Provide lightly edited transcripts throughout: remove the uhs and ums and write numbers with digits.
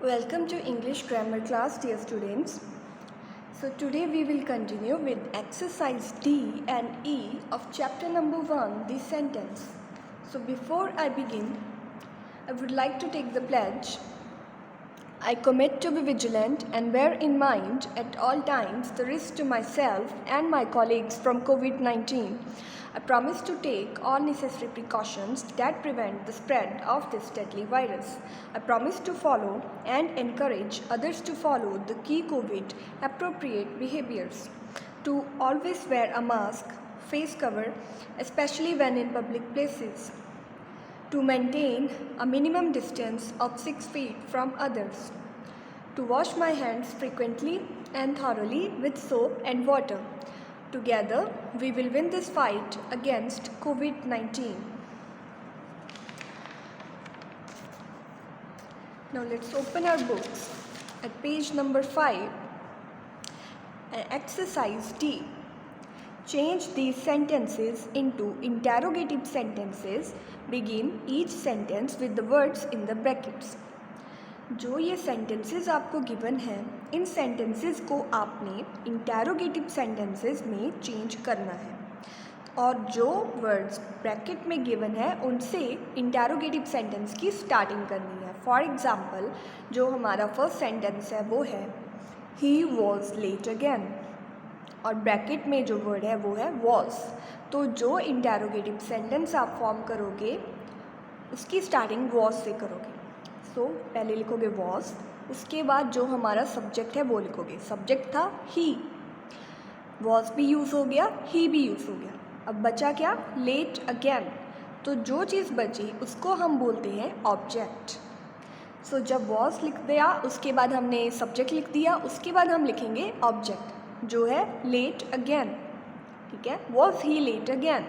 Welcome to English grammar class, dear students. So today we will continue with exercise D and E of chapter number 1, the sentence. So before I begin, I would like to take the pledge. I commit to be vigilant and bear in mind at all times the risk to myself and my colleagues from COVID-19. I promise to take all necessary precautions that prevent the spread of this deadly virus. I promise to follow and encourage others to follow the key COVID appropriate behaviors. To always wear a mask, face cover, especially when in public places. To maintain a minimum distance of 6 feet from others. To wash my hands frequently and thoroughly with soap and water. Together, we will win this fight against COVID-19. Now let's open our books at page number 5 and exercise D. Change these sentences into interrogative sentences. Begin each sentence with the words in the brackets. जो ये sentences आपको given हैं, इन sentences को आपने interrogative sentences में change करना है और जो वर्ड्स ब्रैकेट में गिवन है उनसे इंटेरोगेटिव सेंटेंस की स्टार्टिंग करनी है. फॉर एग्जांपल, जो हमारा फर्स्ट सेंटेंस है वो है ही वॉज लेट अगेन और ब्रैकेट में जो वर्ड है वो है वॉज. तो जो इंटेरोगेटिव सेंटेंस आप फॉर्म करोगे उसकी स्टार्टिंग वॉज से करोगे. सो पहले लिखोगे वॉज, उसके बाद जो हमारा सब्जेक्ट है वो लिखोगे. सब्जेक्ट था ही, वॉज भी यूज़ हो गया, ही भी यूज़ हो गया. अब बचा क्या? Let again. तो जो चीज़ बची उसको हम बोलते हैं ऑब्जेक्ट. सो जब वॉज लिख दिया उसके बाद हमने सब्जेक्ट लिख दिया, उसके बाद हम लिखेंगे ऑब्जेक्ट जो है लेट अगेन. ठीक है, वॉज ही लेट अगेन.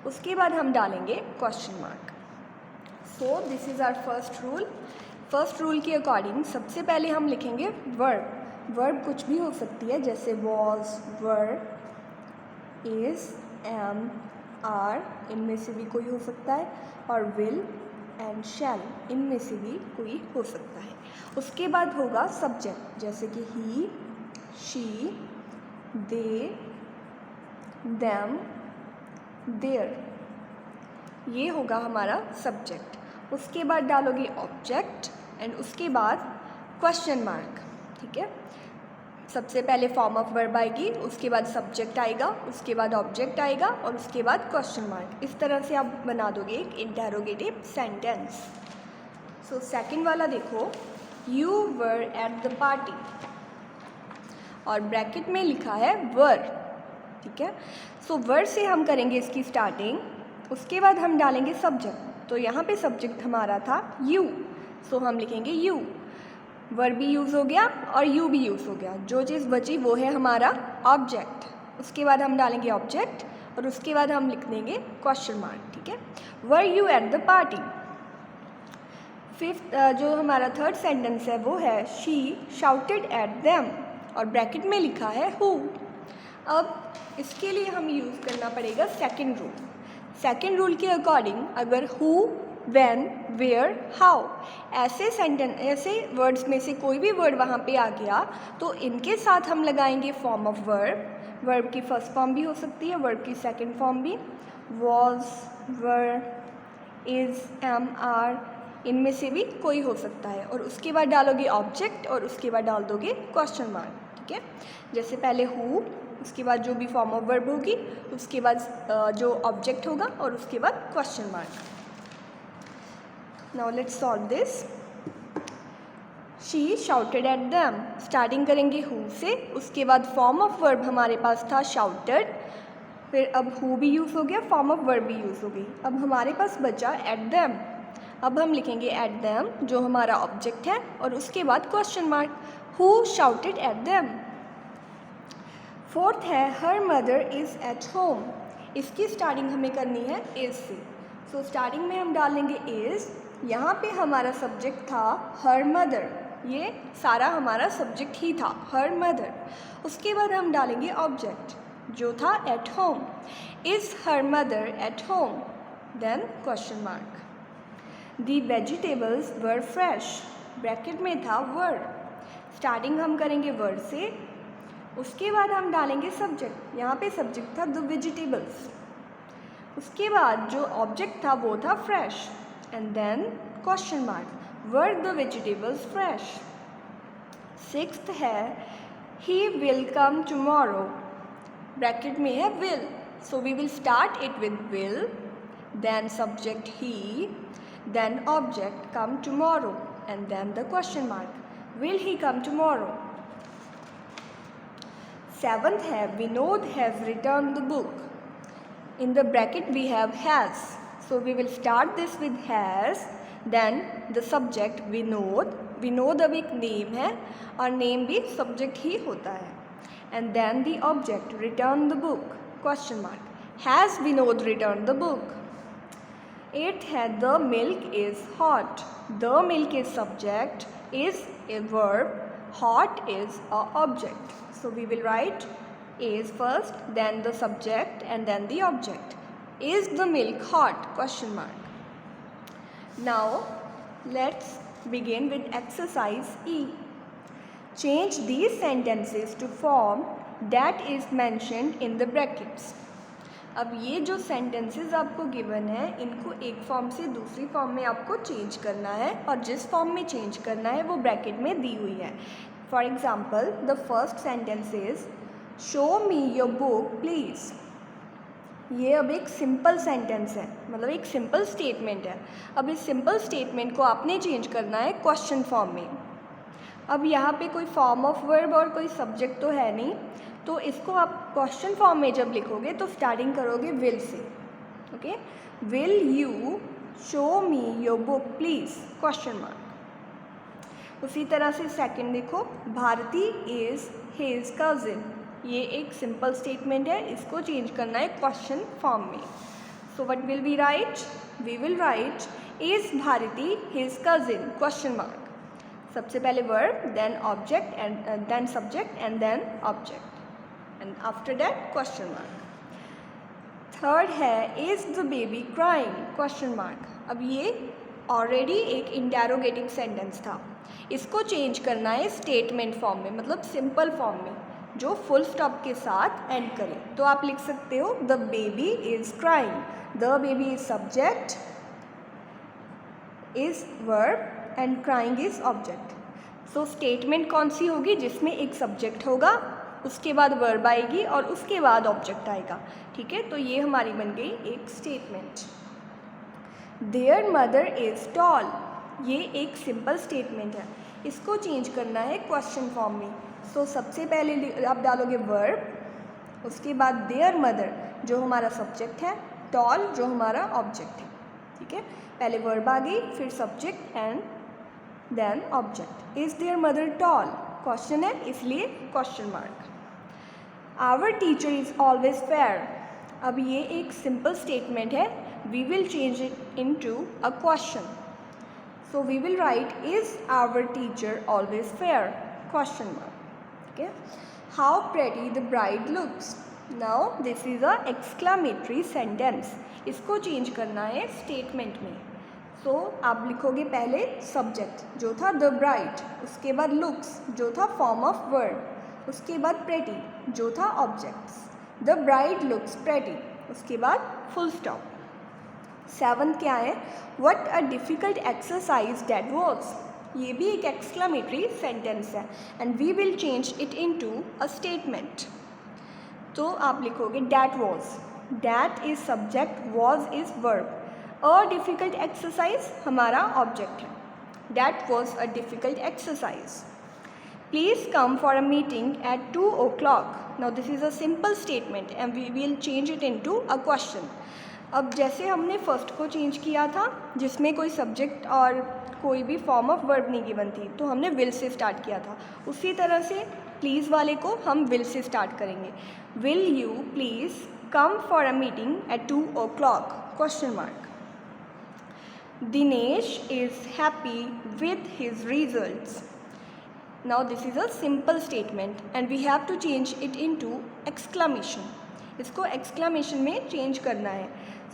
उसके बाद हम डालेंगे question mark. So this is our first rule. First rule के अकॉर्डिंग सबसे पहले हम लिखेंगे वर्ब. वर्ब कुछ भी हो सकती है, जैसे was, were, is, am, are, इनमें से भी कोई हो सकता है, और विल एंड शैल, इनमें से भी कोई हो सकता है. उसके बाद होगा सब्जेक्ट, जैसे कि ही, शी, दे, देम, देयर. ये होगा हमारा सब्जेक्ट. उसके बाद डालोगे ऑब्जेक्ट एंड उसके बाद क्वेश्चन मार्क. ठीक है, सबसे पहले फॉर्म ऑफ वर्ब आएगी, उसके बाद सब्जेक्ट आएगा, उसके बाद ऑब्जेक्ट आएगा और उसके बाद क्वेश्चन मार्क. इस तरह से आप बना दोगे एक इंटेरोगेटिव सेंटेंस. सो सेकंड वाला देखो, you were at the party और ब्रैकेट में लिखा है वर. ठीक है, सो वर से हम करेंगे इसकी स्टार्टिंग. उसके बाद हम डालेंगे सब्जेक्ट. तो यहाँ पे सब्जेक्ट हमारा था यू, सो हम लिखेंगे यू. वर्ब भी यूज़ हो गया और यू भी यूज़ हो गया. जो चीज़ बची वो है हमारा ऑब्जेक्ट. उसके बाद हम डालेंगे ऑब्जेक्ट और उसके बाद हम लिख देंगे क्वेश्चन मार्क. ठीक है, were you at the party. Fifth जो हमारा थर्ड सेंटेंस है वो है शी शाउटेड एट देम और ब्रैकेट में लिखा है हु. अब इसके लिए हम यूज़ करना पड़ेगा सेकेंड रूल. सेकेंड रूल के अकॉर्डिंग अगर हु, व्हेन, वेयर, हाउ ऐसे वर्ड्स में से कोई भी वर्ड वहाँ पे आ गया तो इनके साथ हम लगाएंगे फॉर्म ऑफ वर्ब. वर्ब की फर्स्ट फॉर्म भी हो सकती है, वर्ब की सेकंड फॉर्म भी. Was, were, is, am, are, इनमें से भी कोई हो सकता है. और उसके बाद डालोगे ऑब्जेक्ट और उसके बाद डाल दोगे क्वेश्चन मार्क. ठीक है, जैसे पहले हु, उसके बाद जो भी फॉर्म ऑफ वर्ब होगी, उसके बाद जो ऑब्जेक्ट होगा और उसके बाद question mark. Now let's solve this. She shouted at them, starting करेंगे हु से, उसके बाद फॉर्म ऑफ वर्ब हमारे पास था शाउटेड, फिर अब हु भी यूज़ हो गया, फॉर्म ऑफ वर्ब भी यूज़ हो गई. अब हमारे पास बचा एट देम. अब हम लिखेंगे एट देम जो हमारा ऑब्जेक्ट है और उसके बाद question mark. Who shouted at them. Fourth है her mother is at home. इसकी स्टार्टिंग हमें करनी है इज़ से. सो स्टार्टिंग में हम डालेंगे इज़. यहाँ पे हमारा सब्जेक्ट था हर मदर, ये सारा हमारा सब्जेक्ट ही था हर मदर. उसके बाद हम डालेंगे ऑब्जेक्ट जो था at home. Is her mother at home. Then question mark. The vegetables were fresh. Bracket में था वर्ड, स्टार्टिंग हम करेंगे वर्ड से, उसके बाद हम डालेंगे सब्जेक्ट, यहाँ पे सब्जेक्ट था द वेजिटेबल्स, उसके बाद जो ऑब्जेक्ट था वो था fresh, and then question mark, were the vegetables fresh. Sixth है he will come tomorrow, bracket में है will, so we will start it with will, then subject he, then object come tomorrow, and then the question mark, will he come tomorrow। Seventh है Vinod has returned the book, in the bracket we have has, so we will start this with has, then the subject Vinod, Vinod अब एक name है और name भी subject ही होता है, and then the object return the book, question mark, has Vinod returned the book। Eighth है the milk is hot, the milk is subject, is a verb, hot is a object, so we will write is first, then the subject and then the object. Is the milk hot, question mark. Now let's begin with exercise E. Change these sentences to form that is mentioned in the brackets. अब ये जो sentences आपको given है इनको एक form से दूसरी form में आपको चेंज करना है, और जिस फॉर्म में चेंज करना है वो ब्रैकेट में दी हुई है। For example the first sentence is show me your book please. ये अब एक सिंपल सेंटेंस है, मतलब एक सिंपल स्टेटमेंट है। अब इस सिंपल स्टेटमेंट को आपने चेंज करना है क्वेश्चन फॉर्म में। अब यहाँ पे कोई फॉर्म ऑफ वर्ब और कोई सब्जेक्ट तो है नहीं, तो इसको आप क्वेश्चन फॉर्म में जब लिखोगे तो स्टार्टिंग करोगे will say, okay. Will you show me your book please, question mark. उसी तरह से सेकंड देखो, भारती इज़ हिज कज़िन, ये एक सिंपल स्टेटमेंट है, इसको चेंज करना है क्वेश्चन फॉर्म में। So what will we write, we will write is Bharti his cousin, question mark. सबसे पहले verb, then object and then subject and then object, and after that question mark। Third है is the baby crying, question mark। अब ये already एक interrogative sentence था, इसको change करना है स्टेटमेंट फॉर्म में, मतलब सिंपल फॉर्म में जो फुल स्टॉप के साथ एंड करे। तो आप लिख सकते हो the baby is crying, the baby is subject, is verb and crying is object. So statement कौन सी होगी, जिसमें एक सब्जेक्ट होगा, उसके बाद वर्ब आएगी और उसके बाद ऑब्जेक्ट आएगा, ठीक है। तो ये हमारी बन गई एक statement. There mother is tall, ये एक सिंपल स्टेटमेंट है, इसको चेंज करना है क्वेश्चन फॉर्म में। सो सबसे पहले आप डालोगे वर्ब, उसके बाद देयर मदर जो हमारा सब्जेक्ट है, टॉल जो हमारा ऑब्जेक्ट है, ठीक है। पहले वर्ब आ गई, फिर subject and then object. Is there mother tall, question है इसलिए question mark. Our teacher is always fair, अब ये एक सिंपल स्टेटमेंट है, we will change it in to a question. So we will write is our teacher always fair, question mark, okay. How pretty the bride looks, now this is a exclamatory sentence, इसको change करना है statement में। सो आप लिखोगे पहले subject जो था the bride, उसके बाद लुक्स जो था फॉर्म ऑफ वर्ड, उसके बाद प्रेटी जो था objects, the bride looks pretty, उसके बाद फुल स्टॉप। सेवंथ क्या है, what a difficult exercise that was, ये भी एक एक्सक्लामेटरी सेंटेंस है, and we will change it into a statement. तो आप लिखोगे that was, that is subject, was is verb, a difficult exercise हमारा ऑब्जेक्ट है, that was a difficult exercise. Please come for a meeting at 2 o'clock. Now this is a simple statement and we will change it into a question. अब जैसे हमने first को change किया था जिसमें कोई सब्जेक्ट और कोई भी फॉर्म ऑफ वर्ब नहीं गिवन थी, तो हमने विल से स्टार्ट किया था, उसी तरह से प्लीज़ वाले को हम विल से स्टार्ट करेंगे। Will you please come for a meeting at 2 o'clock, question mark. Dinesh is happy with his results. Now this is a simple statement and we have to change it into exclamation, इसको exclamation में change करना है।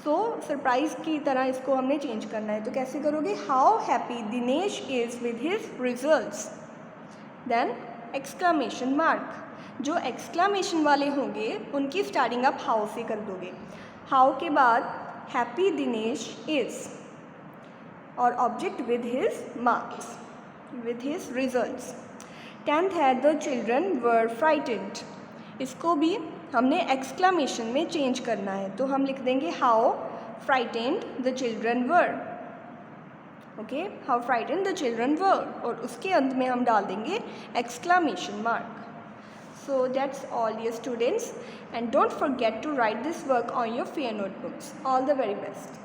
So surprise की तरह इसको हमने change करना है. तो कैसे करोगे? How happy Dinesh is with his results. Then exclamation mark. जो एक्सक्लामेशन वाले होंगे उनकी स्टार्टिंग आप हाउ से कर दोगे. हाउ के बाद हैप्पी दिनेश इज़ और object with his marks, with his results. 10th है द चिल्ड्रन वर फ्राइटेंड. इसको भी हमने एक्सक्लामेशन में चेंज करना है. तो हम लिख देंगे how frightened the children were. Okay, how frightened the children were, और उसके अंत में हम डाल देंगे exclamation mark. So that's all, dear students, and don't forget to write this work on your fair notebooks. All the very best.